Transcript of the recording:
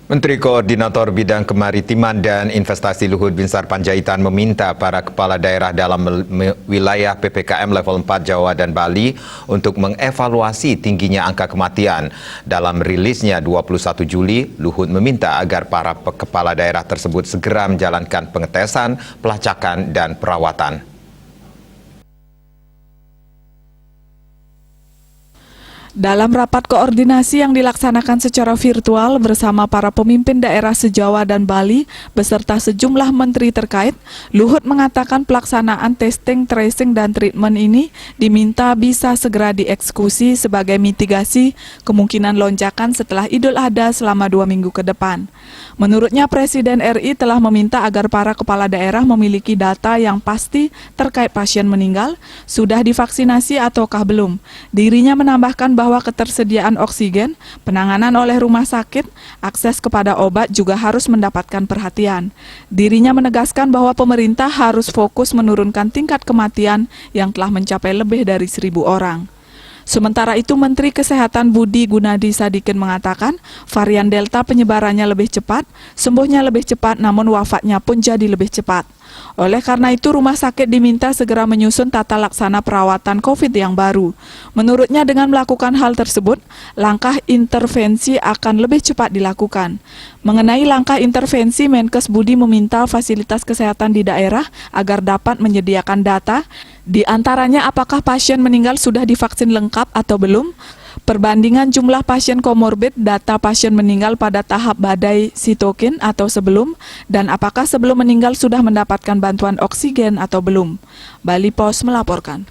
Menteri Koordinator Bidang Kemaritiman dan Investasi Luhut Binsar Panjaitan meminta para kepala daerah dalam wilayah PPKM level 4 Jawa dan Bali untuk mengevaluasi tingginya angka kematian. Dalam rilisnya 21 Juli, Luhut meminta agar para kepala daerah tersebut segera menjalankan pengetesan, pelacakan, dan perawatan. Dalam rapat koordinasi yang dilaksanakan secara virtual bersama para pemimpin daerah se-Jawa dan Bali beserta sejumlah menteri terkait, Luhut mengatakan pelaksanaan testing, tracing, dan treatment ini diminta bisa segera dieksekusi sebagai mitigasi kemungkinan lonjakan setelah Idul Adha selama 2 minggu ke depan. Menurutnya, Presiden RI telah meminta agar para kepala daerah memiliki data yang pasti terkait pasien meninggal, sudah divaksinasi ataukah belum. Dirinya menambahkan bahwa ketersediaan oksigen, penanganan oleh rumah sakit, akses kepada obat juga harus mendapatkan perhatian. Dirinya menegaskan bahwa pemerintah harus fokus menurunkan tingkat kematian yang telah mencapai lebih dari 1.000 orang. Sementara itu, Menteri Kesehatan Budi Gunadi Sadikin mengatakan varian Delta penyebarannya lebih cepat, sembuhnya lebih cepat, namun wafatnya pun jadi lebih cepat. Oleh karena itu, rumah sakit diminta segera menyusun tata laksana perawatan COVID yang baru. Menurutnya, dengan melakukan hal tersebut, langkah intervensi akan lebih cepat dilakukan. Mengenai langkah intervensi, Menkes Budi meminta fasilitas kesehatan di daerah agar dapat menyediakan data, di antaranya apakah pasien meninggal sudah divaksin lengkap atau belum, perbandingan jumlah pasien komorbid, data pasien meninggal pada tahap badai sitokin atau sebelum, dan apakah sebelum meninggal sudah mendapatkan bantuan oksigen atau belum. Bali Pos melaporkan.